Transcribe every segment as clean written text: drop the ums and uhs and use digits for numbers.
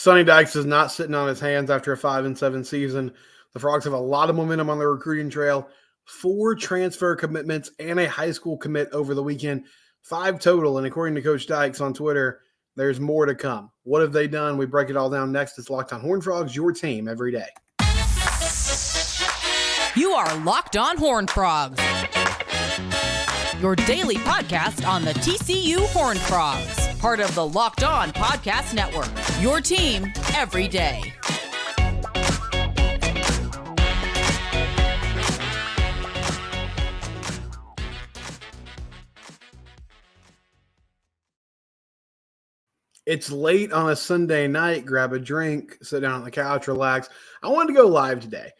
Sonny Dykes is not sitting on his hands after a 5-7 season. The Frogs have a lot of momentum on the recruiting trail. 4 transfer commitments and a high school commit over the weekend. 5 total. And according to Coach Dykes on Twitter, there's more to come. What have they done? We break it all down next. It's Locked On Horned Frogs, your team every day. You are Locked On Horned Frogs, your daily podcast on the TCU Horned Frogs, part of the Locked On Podcast Network, your team every day. It's late on a Sunday night. Grab a drink, sit down on the couch, relax. I wanted to go live today.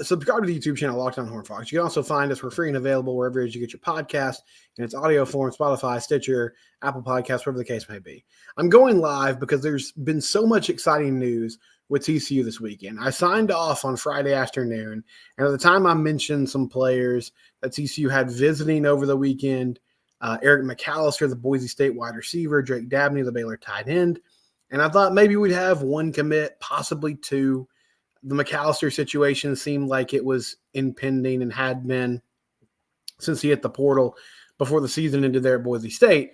Subscribe to the YouTube channel, Locked On Horned Frogs. You can also find us. We're free and available wherever it is you get your podcast, in its audio form, Spotify, Stitcher, Apple Podcasts, whatever the case may be. I'm going live because there's been so much exciting news with TCU this weekend. I signed off on Friday afternoon, and at the time I mentioned some players that TCU had visiting over the weekend. Eric Mcalister, the Boise State wide receiver, Drake Dabney, the Baylor tight end. And I thought maybe we'd have 1 commit, possibly 2. The Mcalister situation seemed like it was impending and had been since he hit the portal before the season ended there at Boise State.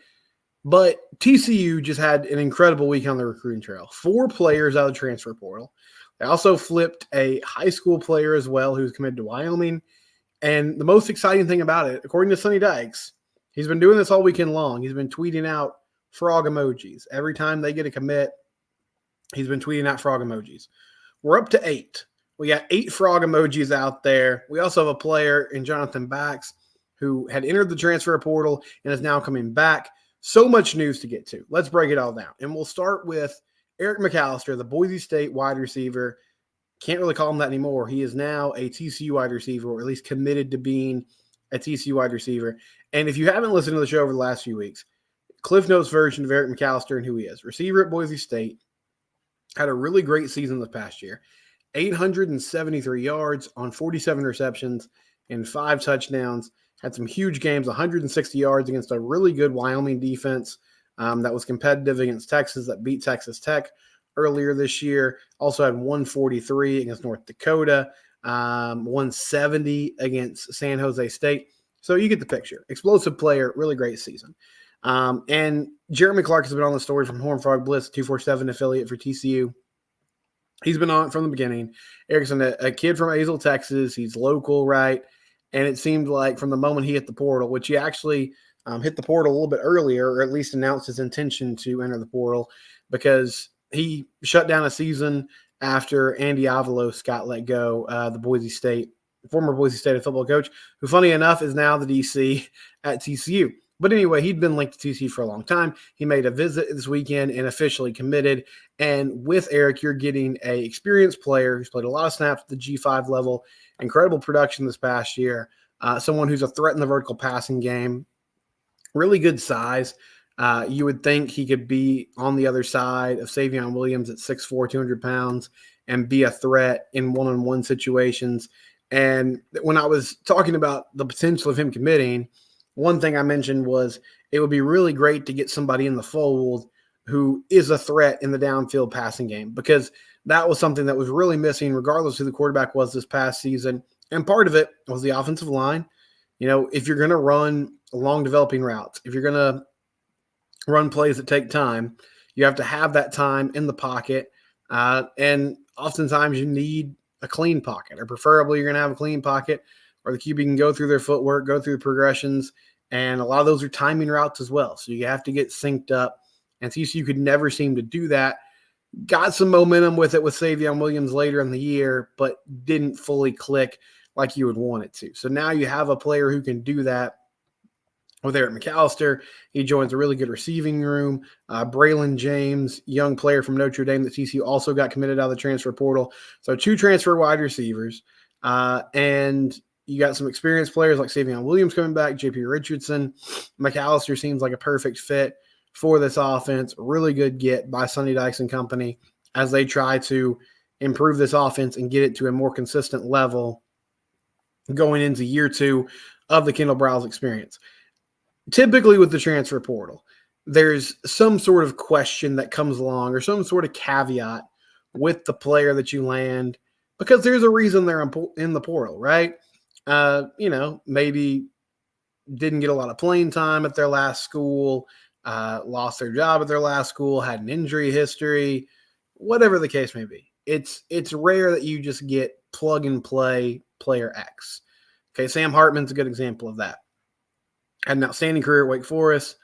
But TCU just had an incredible week on the recruiting trail. 4 players out of the transfer portal. They also flipped a high school player as well who's committed to Wyoming. And the most exciting thing about it, according to Sonny Dykes, he's been doing this all weekend long. He's been tweeting out frog emojis. Every time they get a commit, he's been tweeting out frog emojis. We're up to 8. We got 8 frog emojis out there. We also have a player in Jonathan Bax who had entered the transfer portal and is now coming back. So much news to get to. Let's break it all down. And we'll start with Eric Mcalister, the Boise State wide receiver. Can't really call him that anymore. He is now a TCU wide receiver, or at least committed to being a TCU wide receiver. And if you haven't listened to the show over the last few weeks, Cliff Notes version of Eric Mcalister and who he is. Receiver at Boise State. Had a really great season this past year. 873 yards on 47 receptions and 5 touchdowns. Had some huge games, 160 yards against a really good Wyoming defense that was competitive against Texas, that beat Texas Tech earlier this year. Also had 143 against North Dakota, 170 against San Jose State. So you get the picture. Explosive player, really great season. And Jeremy Clark has been on the story from Horned Frog Blitz, 247 affiliate for TCU. He's been on it from the beginning. Eric's a kid from Azle, Texas. He's local, right? And it seemed like from the moment he hit the portal, which he actually hit the portal a little bit earlier, or at least announced his intention to enter the portal, because he shut down a season after Andy Avalos got let go, the former Boise State football coach, who, funny enough, is now the DC at TCU. But anyway, he'd been linked to TCU for a long time. He made a visit this weekend and officially committed. And with Eric, you're getting an experienced player who's played a lot of snaps at the G5 level, incredible production this past year, someone who's a threat in the vertical passing game, really good size. You would think he could be on the other side of Savion Williams at 6'4", 200 pounds, and be a threat in one-on-one situations. And when I was talking about the potential of him committing, one thing I mentioned was it would be really great to get somebody in the fold who is a threat in the downfield passing game, because that was something that was really missing regardless who the quarterback was this past season. And part of it was the offensive line. You know, if you're going to run long developing routes, if you're going to run plays that take time, you have to have that time in the pocket. And oftentimes you need a clean pocket, or preferably you're going to have a clean pocket where the QB can go through their footwork, go through the progressions. And a lot of those are timing routes as well. So you have to get synced up. And TCU could never seem to do that. Got some momentum with it with Savion Williams later in the year, but didn't fully click like you would want it to. So now you have a player who can do that with Eric Mcalister. He joins a really good receiving room. Braylon James, young player from Notre Dame that TCU also got committed out of the transfer portal. So 2 transfer wide receivers. And you got some experienced players like Savion Williams coming back, J.P. Richardson. Mcalister seems like a perfect fit for this offense. Really good get by Sonny Dykes and company as they try to improve this offense and get it to a more consistent level going into year 2 of the Kendall Browse experience. Typically with the transfer portal, there's some sort of question that comes along or some sort of caveat with the player that you land because there's a reason they're in the portal, right? Maybe didn't get a lot of playing time at their last school, lost their job at their last school, had an injury history, whatever the case may be. It's rare that you just get plug and play player X. Okay, Sam Hartman's a good example of that. Had an outstanding career at Wake Forest,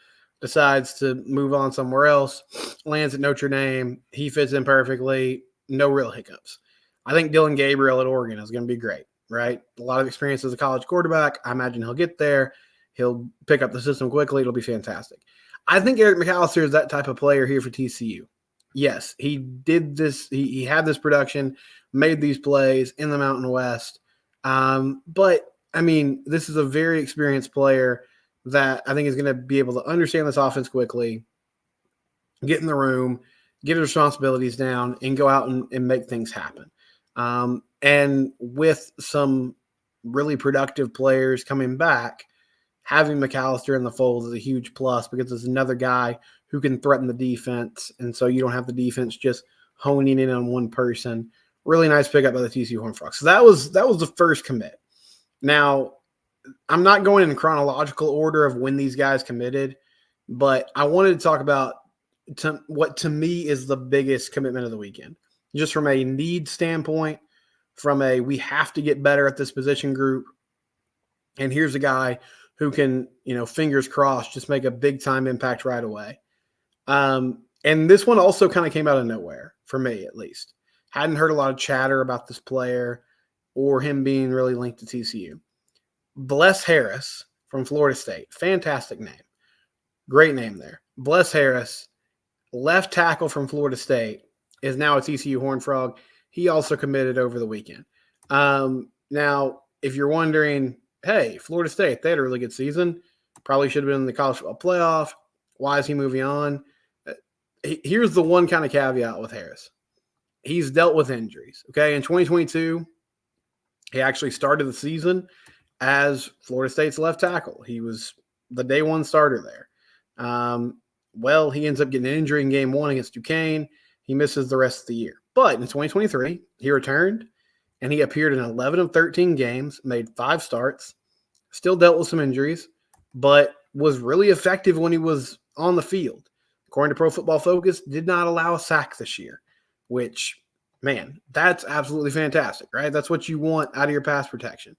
decides to move on somewhere else, lands at Notre Dame. He fits in perfectly, no real hiccups. I think Dylan Gabriel at Oregon is going to be great, right? A lot of experience as a college quarterback. I imagine he'll get there. He'll pick up the system quickly. It'll be fantastic. I think Eric Mcalister is that type of player here for TCU. Yes, he did this. He had this production, made these plays in the Mountain West. But, I mean, this is a very experienced player that I think is going to be able to understand this offense quickly, get in the room, get his responsibilities down, and go out and make things happen. And with some really productive players coming back, having Mcalister in the fold is a huge plus because it's another guy who can threaten the defense. And so you don't have the defense just honing in on one person. Really nice pickup by the TCU Horned Frogs. So that was the first commit. Now, I'm not going in chronological order of when these guys committed, but I wanted to talk about what to me is the biggest commitment of the weekend. Just from a need standpoint, from a we have to get better at this position group. And here's a guy who can, fingers crossed, just make a big time impact right away. And this one also kind of came out of nowhere, for me at least. Hadn't heard a lot of chatter about this player or him being really linked to TCU. Bless Harris from Florida State. Fantastic name. Great name there. Bless Harris, left tackle from Florida State, is now a TCU Horned Frog. He also committed over the weekend. Now, if you're wondering, hey, Florida State, they had a really good season. Probably should have been in the college football playoff. Why is he moving on? Here's the one kind of caveat with Harris. He's dealt with injuries. Okay, in 2022, he actually started the season as Florida State's left tackle. He was the day one starter there. He ends up getting an injury in game one against Duquesne. He misses the rest of the year. But in 2023, he returned, and he appeared in 11 of 13 games, made 5 starts, still dealt with some injuries, but was really effective when he was on the field. According to Pro Football Focus, did not allow a sack this year, which, man, that's absolutely fantastic, right? That's what you want out of your pass protection.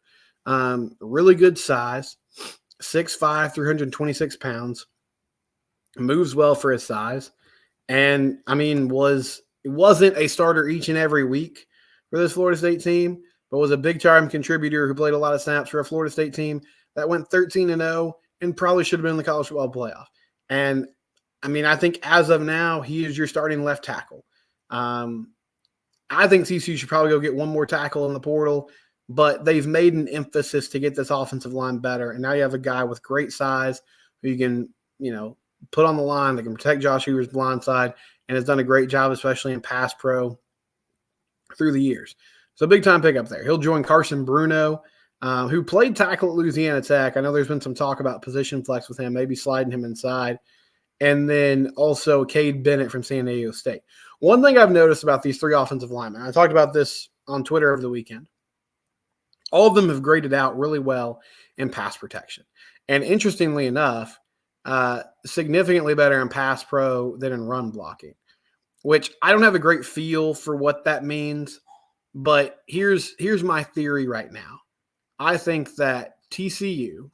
Really good size, 6'5", 326 pounds, moves well for his size, and, it wasn't a starter each and every week for this Florida State team, but was a big-time contributor who played a lot of snaps for a Florida State team that went 13-0 and probably should have been in the college football playoff. And, I think as of now, he is your starting left tackle. I think TCU should probably go get one more tackle in the portal, but they've made an emphasis to get this offensive line better. And now you have a guy with great size who you can, put on the line that can protect Josh Hoover's blind side and has done a great job, especially in pass pro through the years. So big time pickup there. He'll join Carson Bruno, who played tackle at Louisiana Tech. I know there's been some talk about position flex with him, maybe sliding him inside. And then also Cade Bennett from San Diego State. One thing I've noticed about these 3 offensive linemen, I talked about this on Twitter over the weekend. All of them have graded out really well in pass protection. And interestingly enough, significantly better in pass pro than in run blocking, which I don't have a great feel for what that means. But here's my theory right now. I think that TCU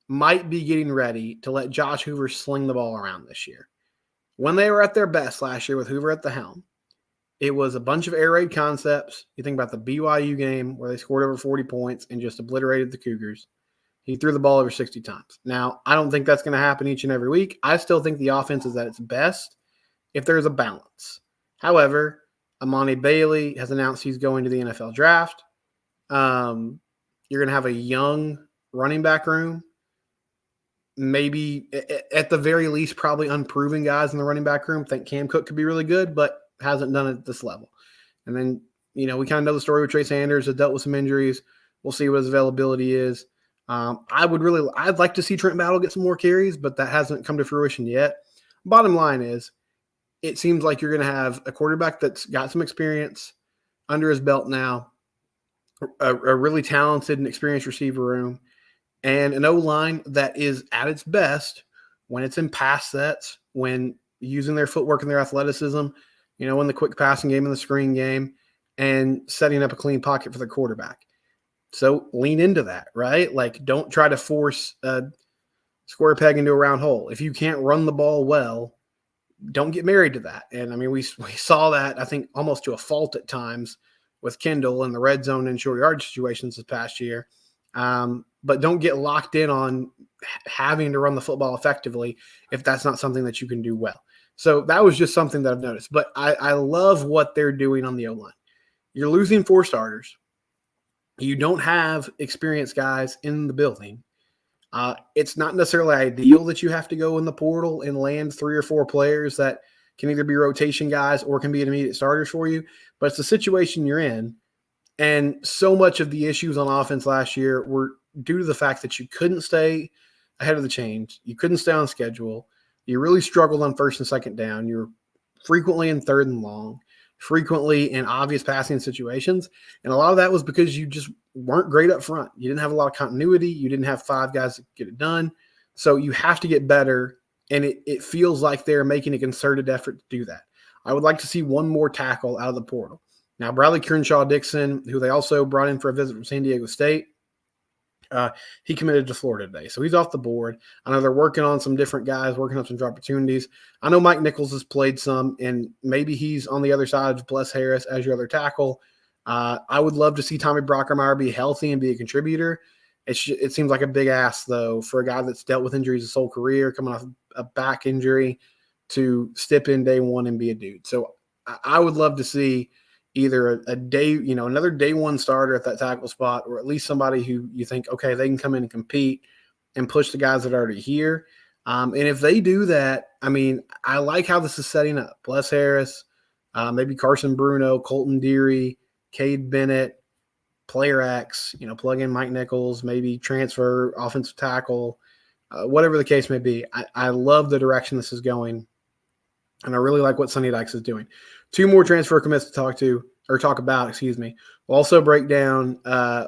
might be getting ready to let Josh Hoover sling the ball around this year. When they were at their best last year with Hoover at the helm, it was a bunch of air raid concepts. You think about the BYU game where they scored over 40 points and just obliterated the Cougars. He threw the ball over 60 times. Now, I don't think that's going to happen each and every week. I still think the offense is at its best if there's a balance. However, Amani Bailey has announced he's going to the NFL draft. You're going to have a young running back room. Maybe at the very least, probably unproven guys in the running back room. Think Cam Cook could be really good, but hasn't done it at this level. And then, we kind of know the story with Trey Sanders, has dealt with some injuries. We'll see what his availability is. I'd like to see Trent Battle get some more carries, but that hasn't come to fruition yet. bottom line is, it seems like you're going to have a quarterback that's got some experience under his belt now, a really talented and experienced receiver room, and an O-line that is at its best when it's in pass sets, when using their footwork and their athleticism, in the quick passing game and the screen game, and setting up a clean pocket for the quarterback. So lean into that, right? Like, don't try to force a square peg into a round hole. If you can't run the ball well, don't get married to that. And I mean, we saw that, I think, almost to a fault at times with Kendall in the red zone and short yard situations this past year. But don't get locked in on having to run the football effectively if that's not something that you can do well. So that was just something that I've noticed. But I love what they're doing on the O-line. You're losing 4 starters. You don't have experienced guys in the building. It's not necessarily ideal that you have to go in the portal and land 3 or 4 players that can either be rotation guys or can be immediate starters for you. But it's the situation you're in. And so much of the issues on offense last year were due to the fact that you couldn't stay ahead of the chains. You couldn't stay on schedule. You really struggled on first and second down. You were frequently in third and long, frequently in obvious passing situations. And a lot of that was because you just weren't great up front. You didn't have a lot of continuity. You didn't have 5 guys to get it done. So you have to get better. And it feels like they're making a concerted effort to do that. I would like to see one more tackle out of the portal. Now, Bradley Crenshaw-Dixon, who they also brought in for a visit from San Diego State, he committed to Florida today. So he's off the board. I know they're working on some different guys, working on some opportunities. I know Mike Nichols has played some, and maybe he's on the other side of Bless Harris as your other tackle. I would love to see Tommy Brockermeyer be healthy and be a contributor. It seems like a big ask, though, for a guy that's dealt with injuries his whole career, coming off a back injury, to step in day one and be a dude. So I would love to see either a day, another day one starter at that tackle spot, or at least somebody who you think, okay, they can come in and compete and push the guys that are already here. And if they do that, I mean, I like how this is setting up. Bless Harris, maybe Carson Bruno, Colton Deary, Cade Bennett, player X, plug in Mike Nichols, maybe transfer offensive tackle, whatever the case may be. I love the direction this is going, and I really like what Sonny Dykes is doing. 2 more transfer commits to talk about. We'll also break down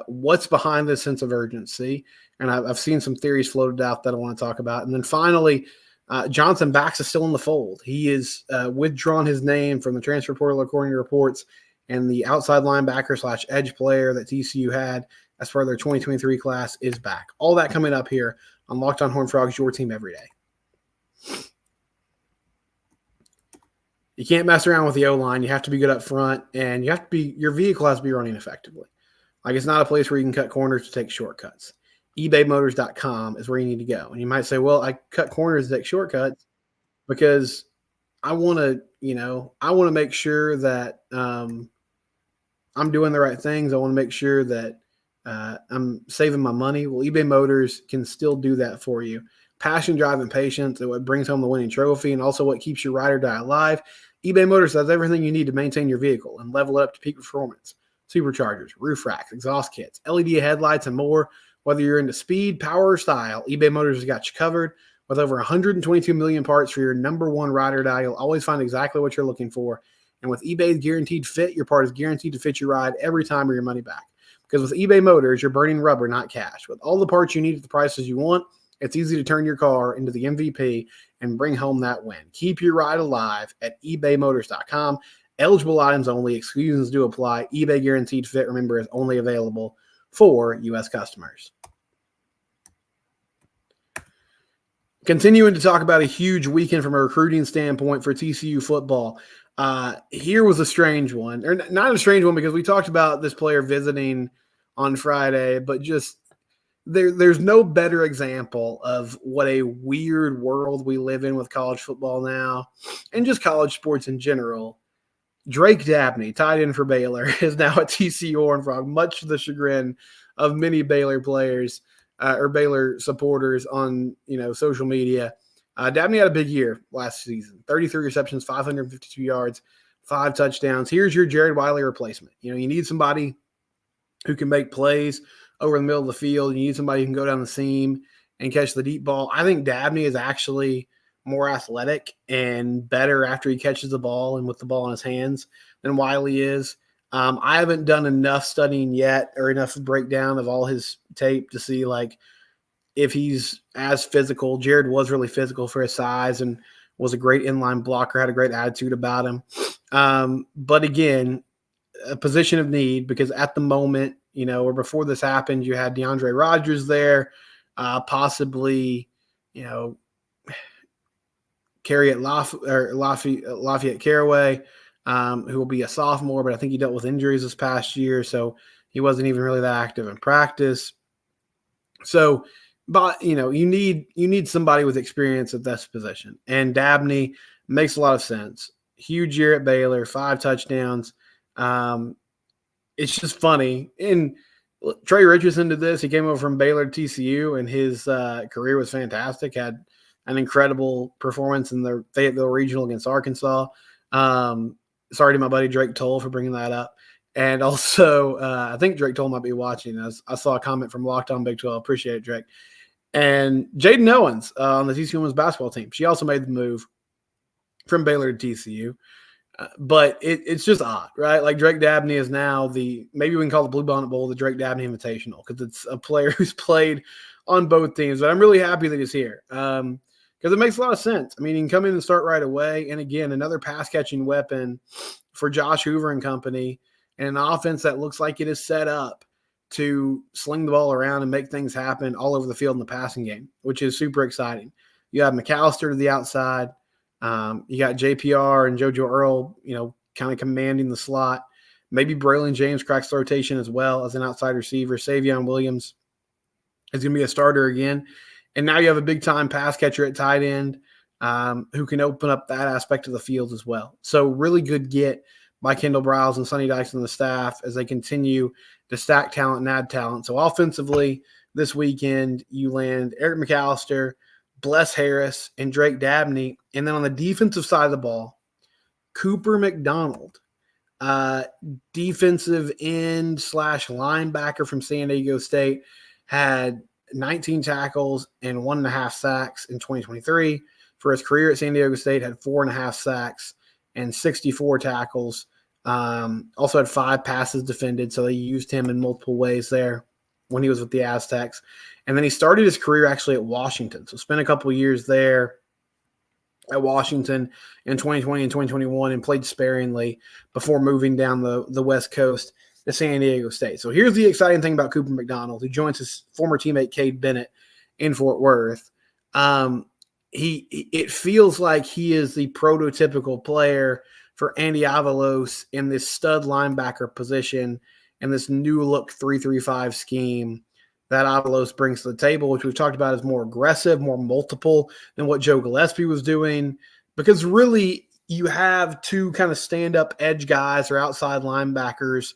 what's behind this sense of urgency, and I've seen some theories floated out that I want to talk about. And then finally, Jonathan Bax is still in the fold. He is withdrawn his name from the transfer portal according to reports, and the outside linebacker / edge player that TCU had as part of their 2023 class is back. All that coming up here on Locked On Horned Frogs, your team every day. You can't mess around with the O-line. You have to be good up front, and your vehicle has to be running effectively. Like, it's not a place where you can cut corners to take shortcuts. ebaymotors.com is where you need to go. And you might say, well, I cut corners to take shortcuts because I want to make sure that I'm doing the right things. I want to make sure that I'm saving my money. Well, eBay Motors can still do that for you. Passion, drive, and patience are what brings home the winning trophy, and also what keeps your ride or die alive. eBay Motors has everything you need to maintain your vehicle and level it up to peak performance. Superchargers, roof racks, exhaust kits, LED headlights, and more. Whether you're into speed, power, or style, eBay Motors has got you covered. With over 122 million parts for your number one ride or die, you'll always find exactly what you're looking for. And with eBay's Guaranteed Fit, your part is guaranteed to fit your ride every time or your money back. Because with eBay Motors, you're burning rubber, not cash. With all the parts you need at the prices you want, it's easy to turn your car into the MVP and bring home that win. Keep your ride alive at ebaymotors.com. Eligible items only. Exclusions do apply. eBay Guaranteed Fit, remember, is only available for U.S. customers. Continuing to talk about a huge weekend from a recruiting standpoint for TCU football. Here was a strange one. Or not a strange one because we talked about this player visiting on Friday, but just there's no better example of what a weird world we live in with college football now and just college sports in general. Drake Dabney, tight end for Baylor, is now at TCU Horned Frog, much to the chagrin of many Baylor players or Baylor supporters on social media. Dabney had a big year last season, 33 receptions, 552 yards, 5 touchdowns. Here's your Jared Wiley replacement. You need somebody who can make plays over the middle of the field. You need somebody who can go down the seam and catch the deep ball. I think Dabney is actually more athletic and better after he catches the ball and with the ball in his hands than Wiley is. I haven't done enough studying yet or enough breakdown of all his tape to see like if he's as physical. Jared was really physical for his size and was a great inline blocker, had a great attitude about him. But again, a position of need because at the moment, or before this happened, you had DeAndre Rogers there, possibly, Lafayette Caraway, who will be a sophomore, but I think he dealt with injuries this past year, so he wasn't even really that active in practice. So, but you need somebody with experience at this position, and Dabney makes a lot of sense. Huge year at Baylor, 5 touchdowns. It's just funny. And Trey Richardson did this. He came over from Baylor to TCU, and his career was fantastic. Had an incredible performance in the Fayetteville Regional against Arkansas. Sorry to my buddy Drake Toll for bringing that up. And also, I think Drake Toll might be watching. I saw a comment from Locked On Big 12. Appreciate it, Drake. And Jaden Owens on the TCU women's basketball team. She also made the move from Baylor to TCU. But it's just odd, right? Like Drake Dabney is now maybe we can call the Blue Bonnet Bowl the Drake Dabney Invitational because it's a player who's played on both teams. But I'm really happy that he's here because it makes a lot of sense. I mean, he can come in and start right away. And again, another pass-catching weapon for Josh Hoover and company, and an offense that looks like it is set up to sling the ball around and make things happen all over the field in the passing game, which is super exciting. You have Mcalister to the outside. You got JPR and JoJo Earl, kind of commanding the slot. Maybe Braylon James cracks the rotation as well as an outside receiver. Savion Williams is going to be a starter again. And now you have a big-time pass catcher at tight end who can open up that aspect of the field as well. So really good get by Kendall Briles and Sonny Dykes and the staff as they continue to stack talent and add talent. So offensively this weekend, you land Eric Mcalister, Bless Harris, and Drake Dabney. And then on the defensive side of the ball, Cooper McDonald, defensive end / linebacker from San Diego State, had 19 tackles and 1.5 sacks in 2023. For his career at San Diego State, had 4.5 sacks and 64 tackles. Also had 5 passes defended, so they used him in multiple ways there when he was with the Aztecs. And then he started his career actually at Washington. So spent a couple of years there at Washington in 2020 and 2021 and played sparingly before moving down the West Coast to San Diego State. So here's the exciting thing about Cooper McDonald, who joins his former teammate Cade Bennett in Fort Worth. It feels like he is the prototypical player for Andy Avalos in this stud linebacker position and this new look 3-3-5 scheme that Avalos brings to the table, which we've talked about is more aggressive, more multiple than what Joe Gillespie was doing. Because really, you have 2 kind of stand-up edge guys or outside linebackers.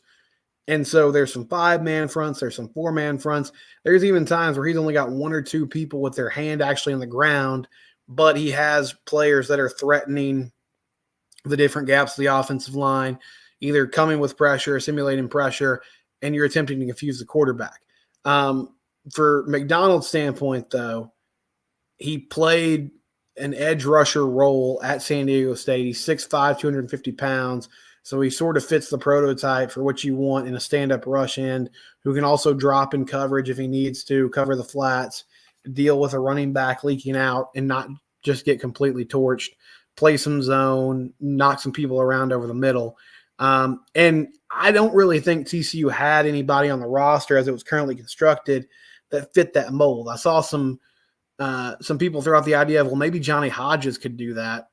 And so there's some 5-man fronts, there's some 4-man fronts. There's even times where he's only got 1 or 2 people with their hand actually on the ground, but he has players that are threatening the different gaps of the offensive line, either coming with pressure, simulating pressure, and you're attempting to confuse the quarterback. For McDonald's standpoint, though, he played an edge rusher role at San Diego State. He's 6'5", 250 pounds, so he sort of fits the prototype for what you want in a stand-up rush end who can also drop in coverage if he needs to, cover the flats, deal with a running back leaking out and not just get completely torched, play some zone, knock some people around over the middle. And I don't really think TCU had anybody on the roster as it was currently constructed that fit that mold. I saw some people throw out the idea of, well, maybe Johnny Hodges could do that.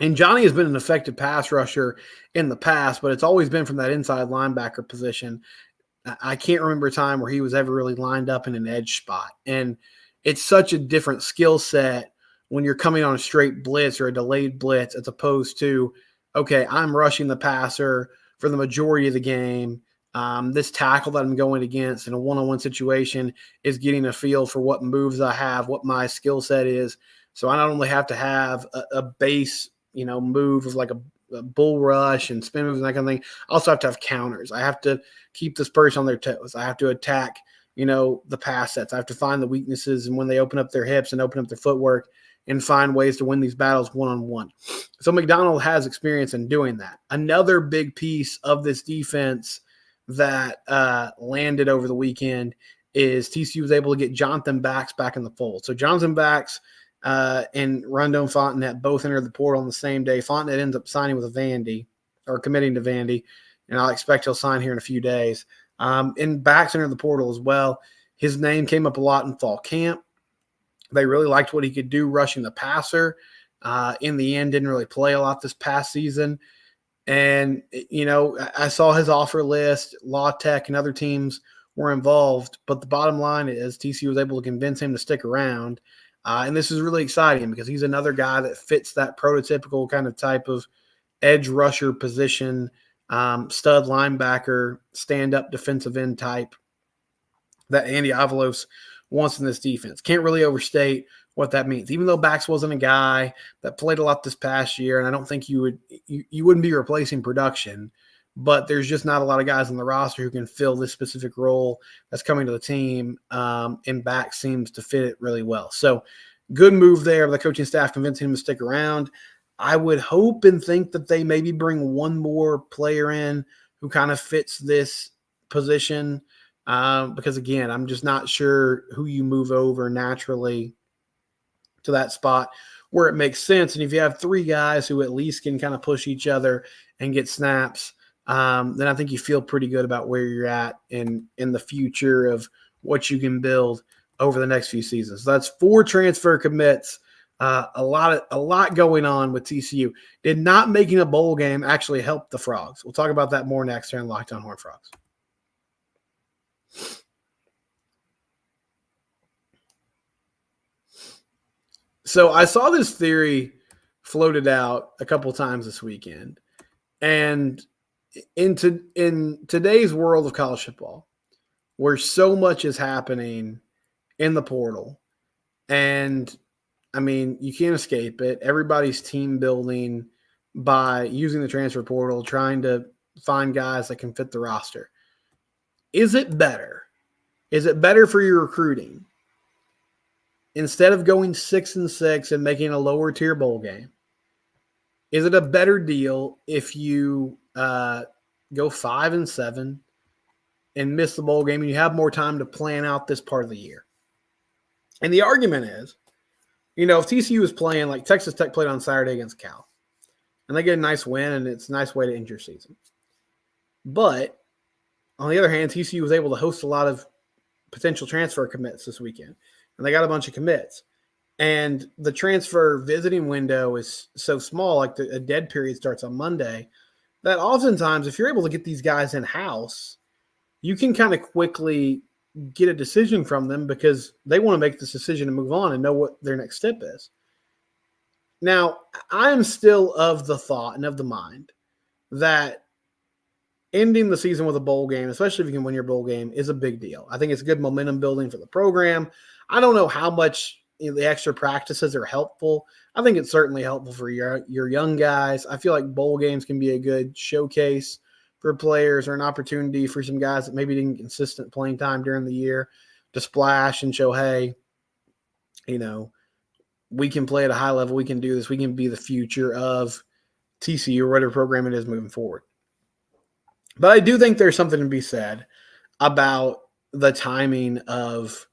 And Johnny has been an effective pass rusher in the past, but it's always been from that inside linebacker position. I can't remember a time where he was ever really lined up in an edge spot. And it's such a different skill set when you're coming on a straight blitz or a delayed blitz as opposed to, okay, I'm rushing the passer for the majority of the game. This tackle that I'm going against in a one-on-one situation is getting a feel for what moves I have, what my skill set is. So I not only have to have a base, move of like a bull rush and spin moves and that kind of thing. I also have to have counters. I have to keep this person on their toes. I have to attack, the pass sets. I have to find the weaknesses and when they open up their hips and open up their footwork and find ways to win these battles one-on-one. So McDonald has experience in doing that. Another big piece of this defense that landed over the weekend is TCU was able to get Jonathan Bax back in the fold. So Jonathan Bax and Rondon Fontenette both entered the portal on the same day. Fontenette ends up signing with Vandy, or committing to Vandy, and I expect he'll sign here in a few days. And Bax entered the portal as well. His name came up a lot in fall camp. They really liked what he could do rushing the passer. In the end, didn't really play a lot this past season. And, I saw his offer list. La Tech and other teams were involved. But the bottom line is TCU was able to convince him to stick around. And this is really exciting because he's another guy that fits that prototypical kind of type of edge rusher position, stud linebacker, stand-up defensive end type that Andy Avalos wants in this defense. Can't really overstate what that means. Even though Bax wasn't a guy that played a lot this past year, and I don't think you wouldn't be replacing production, but there's just not a lot of guys on the roster who can fill this specific role that's coming to the team, and Bax seems to fit it really well. So good move there of the coaching staff convincing him to stick around. I would hope and think that they maybe bring one more player in who kind of fits this position, because, again, I'm just not sure who you move over naturally to that spot where it makes sense. And if you have three guys who at least can kind of push each other and get snaps, then I think you feel pretty good about where you're at in the future of what you can build over the next few seasons. So that's 4 transfer commits. A lot going on with TCU. Did not making a bowl game actually help the Frogs? We'll talk about that more next here on Locked On Horned Frogs. So I saw this theory floated out a couple times this weekend, and in today's world of college football, where so much is happening in the portal, and I mean, you can't escape it. Everybody's team building by using the transfer portal, trying to find guys that can fit the roster. Is it better? Is it better for your recruiting? Instead of going 6-6 and making a lower tier bowl game, is it a better deal if you go 5-7 and miss the bowl game and you have more time to plan out this part of the year? And the argument is, if TCU is playing like Texas Tech played on Saturday against Cal, and they get a nice win, and it's a nice way to end your season. But on the other hand, TCU was able to host a lot of potential transfer commits this weekend, and they got a bunch of commits. And the transfer visiting window is so small, like a dead period starts on Monday, that oftentimes if you're able to get these guys in-house, you can kind of quickly get a decision from them because they want to make this decision and move on and know what their next step is. Now, I'm still of the thought and of the mind that ending the season with a bowl game, especially if you can win your bowl game, is a big deal. I think it's good momentum building for the program. I don't know how much the extra practices are helpful. I think it's certainly helpful for your young guys. I feel like bowl games can be a good showcase for players or an opportunity for some guys that maybe didn't get consistent playing time during the year to splash and show, hey, we can play at a high level. We can do this. We can be the future of TCU or whatever program it is moving forward. But I do think there's something to be said about the timing of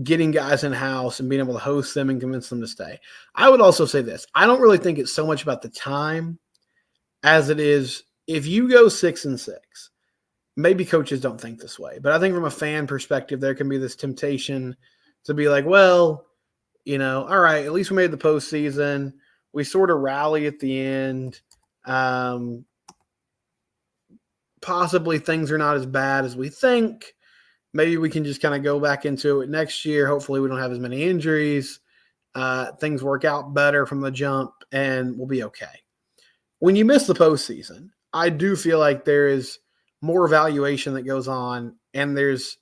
getting guys in-house and being able to host them and convince them to stay. I would also say this. I don't really think it's so much about the time as it is if you go 6-6, maybe coaches don't think this way, but I think from a fan perspective, there can be this temptation to be like, well, all right, at least we made the postseason. We sort of rally at the end. Possibly things are not as bad as we think. Maybe we can just kind of go back into it next year. Hopefully we don't have as many injuries. Things work out better from the jump, and we'll be okay. When you miss the postseason, I do feel like there is more evaluation that goes on, and there's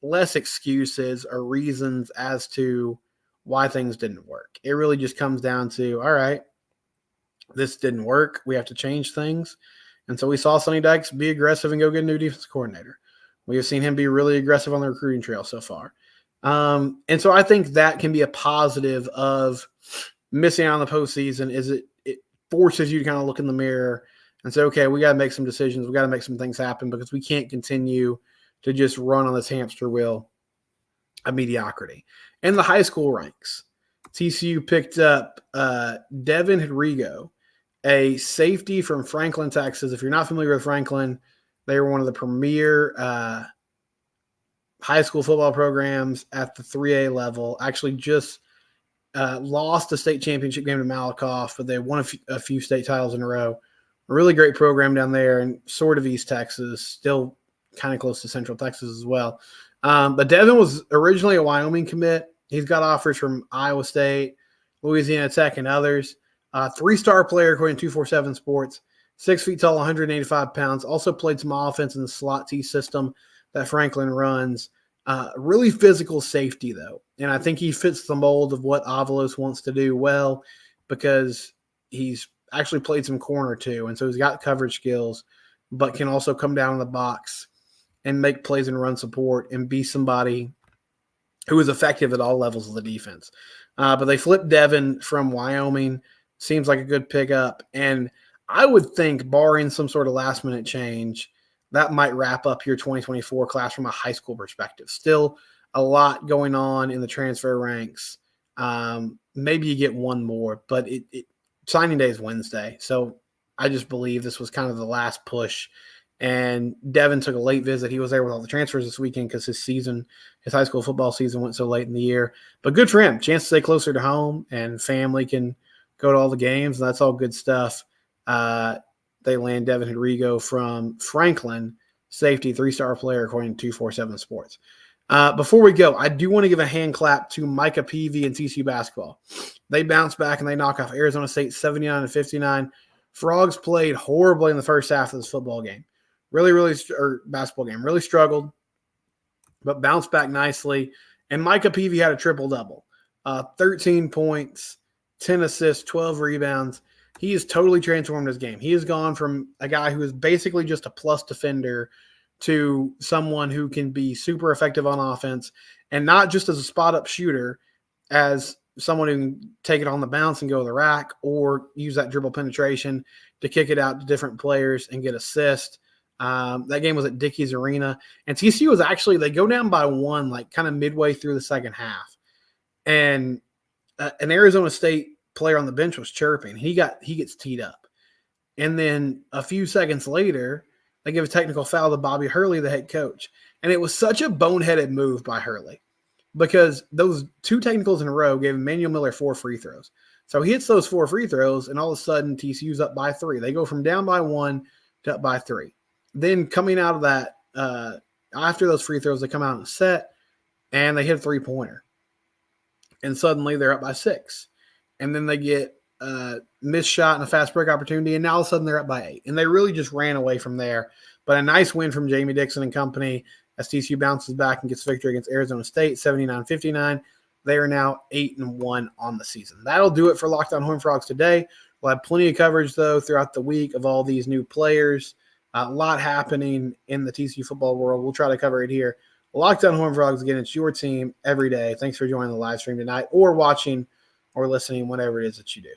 less excuses or reasons as to why things didn't work. It really just comes down to, all right, this didn't work. We have to change things. And so we saw Sonny Dykes be aggressive and go get a new defensive coordinator. We have seen him be really aggressive on the recruiting trail so far. And so I think that can be a positive of missing out on the postseason is it forces you to kind of look in the mirror and say, okay, we got to make some decisions. We got to make some things happen because we can't continue to just run on this hamster wheel of mediocrity. In the high school ranks, TCU picked up Devin Henrigo, a safety from Franklin, Texas. If you're not familiar with Franklin, they were one of the premier high school football programs at the 3A level. Actually just lost the state championship game to Malakoff, but they won a few state titles in a row. A really great program down there in sort of East Texas, still kind of close to Central Texas as well. But Devin was originally a Wyoming commit. He's got offers from Iowa State, Louisiana Tech, and others. 3-star player according to 247 Sports. 6 feet tall, 185 pounds. Also played some offense in the slot T system that Franklin runs. Really physical safety, though. And I think he fits the mold of what Avalos wants to do well because he's actually played some corner too. And so he's got coverage skills, but can also come down in the box and make plays and run support and be somebody who is effective at all levels of the defense. But they flipped Devin from Wyoming. Seems like a good pickup. And I would think, barring some sort of last-minute change, that might wrap up your 2024 class from a high school perspective. Still a lot going on in the transfer ranks. Maybe you get one more, but signing day is Wednesday. So I just believe this was kind of the last push. And Devin took a late visit. He was there with all the transfers this weekend because his high school football season went so late in the year. But good for him. Chance to stay closer to home and family can go to all the games. That's all good stuff. They land Devin Henrigo from Franklin, safety, 3-star player, according to 247 Sports. Before we go, I do want to give a hand clap to Micah Peavy and TCU basketball. They bounce back and they knock off Arizona State 79-59. Frogs played horribly in the first half of this football game. Basketball game. Really struggled, but bounced back nicely. And Micah Peavy had a triple-double. 13 points, 10 assists, 12 rebounds. He has totally transformed his game. He has gone from a guy who is basically just a plus defender to someone who can be super effective on offense, and not just as a spot-up shooter, as someone who can take it on the bounce and go to the rack or use that dribble penetration to kick it out to different players and get assists. That game was at Dickey's Arena. And TCU was actually – they go down by one like kind of midway through the second half. And an Arizona State player on the bench was chirping. He gets teed up. And then a few seconds later, they give a technical foul to Bobby Hurley, the head coach. And it was such a boneheaded move by Hurley because those 2 technicals in a row gave Emmanuel Miller 4 free throws. So he hits those 4 free throws, and all of a sudden TCU's up by 3. They go from down by 1 to up by 3. Then coming out of that, after those free throws, they come out in a set, and they hit a 3-pointer. And suddenly they're up by 6. And then they get a missed shot and a fast break opportunity, and now all of a sudden they're up by 8. And they really just ran away from there. But a nice win from Jamie Dixon and company as TCU bounces back and gets victory against Arizona State, 79-59. They are now 8-1 on the season. That'll do it for Locked On Horned Frogs today. We'll have plenty of coverage, though, throughout the week of all these new players. A lot happening in the TCU football world. We'll try to cover it here. Locked On Horned Frogs, again, it's your team every day. Thanks for joining the live stream tonight or watching or listening, whatever it is that you do.